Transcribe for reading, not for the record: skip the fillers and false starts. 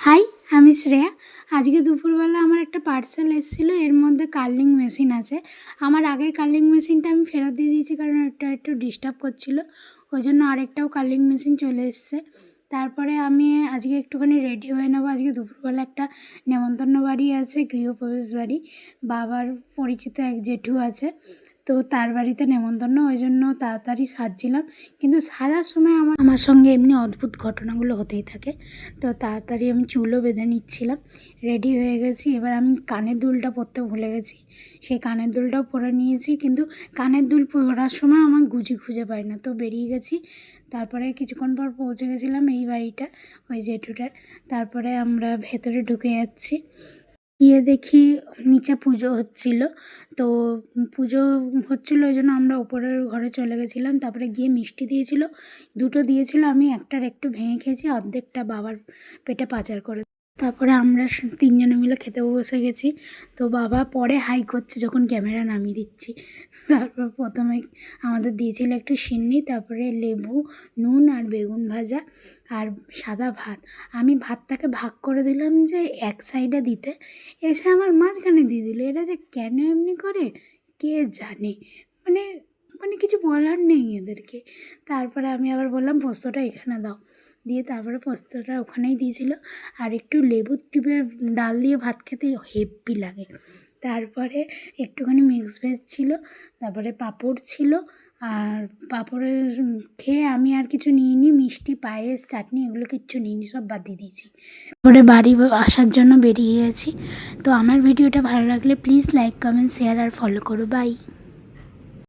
High, আমি শ্রেয়া। আজকে দুপুরবেলা আমার একটা পার্সেল এসেছিলো, এর মধ্যে কার্লিং মেশিন আছে। আমার আগের কার্লিং মেশিনটা আমি ফেরত দিয়ে দিয়েছি, কারণ এটা একটু ডিস্টার্ব করছিলো, ওই জন্য আরেকটাও কার্লিং মেশিন চলে এসছে। তারপরে আমি আজকে একটুখানি রেডি হয়ে নেবো। আজকে দুপুরবেলা একটা নেমন্তন্ন বাড়ি আছে, গৃহপ্রবেশ বাড়ি। বাবার পরিচিত এক জেঠু আছে, তো তার বাড়িতে নেমন্তন্ন, ওই জন্য তাড়াতাড়ি সাজছিলাম। কিন্তু সাজার সময় আমার সঙ্গে এমনি অদ্ভুত ঘটনাগুলো হতেই থাকে। তো তাড়াতাড়ি আমি চুলও বেঁধে নিচ্ছিলাম, রেডি হয়ে গেছি। এবার আমি কানের দুলটা পরতে ভুলে গেছি, সেই কানের দুলটাও পরে নিয়েছি, কিন্তু কানের দুল পরার সময় আমার গুঁজি খুঁজে পাই না, তো বেরিয়ে গেছি। তারপরে কিছুক্ষণ পর পৌঁছে গেছিলাম এই বাড়িটা, ওই জেঠুটার। তারপরে আমরা ভেতরে ঢুকে যাচ্ছি, গিয়ে দেখি নিচে পুজো হচ্ছিল। তো পুজো হচ্ছিলো ওই জন্য আমরা উপরের ঘরে চলে গেছিলাম। তারপরে গিয়ে মিষ্টি দিয়েছিল, দুটো দিয়েছিল, আমি একটার একটু ভেঙে খেয়েছি, অর্ধেকটা বাবার পেটে পাচার করে। তারপরে আমরা তিনজনে মিলে খেতে বসে গেছি। তো বাবা পরে হাই করছে যখন ক্যামেরা নামিয়ে দিচ্ছি। তারপর প্রথমে আমাদের দিয়েছিল একটু সিন্নি, তারপরে লেবু, নুন আর বেগুন ভাজা আর সাদা ভাত। আমি ভাতটাকে ভাগ করে দিলাম যে এক সাইডে দিতে, এসে আমার মাঝখানে দিয়ে দিল। এটা যে কেন এমনি করে কে জানে, মানে মানে কিছু বলার নেই এদেরকে। তারপরে আমি আবার বললাম পোস্তটা এখানে দাও, দিয়ে তারপরে পোস্তটা ওখানেই দিয়েছিল। আর একটু লেবু টিপে ডাল দিয়ে ভাত খেতে হেব্বি লাগে। তারপরে একটুখানি মিক্স ভেজ ছিল, তারপরে পাঁপড় ছিল। আর পাঁপড়ের খেয়ে আমি আর কিছু নিইনি, মিষ্টি, পায়েস, চাটনি এগুলো কিচ্ছু নিইনি, সব বাদ দিয়ে দিয়েছি। তারপরে বাড়ি আসার জন্য বেরিয়ে গেছি। তো আমার ভিডিওটা ভালো লাগলে প্লিজ লাইক, কমেন্ট, শেয়ার আর ফলো করো। বাই।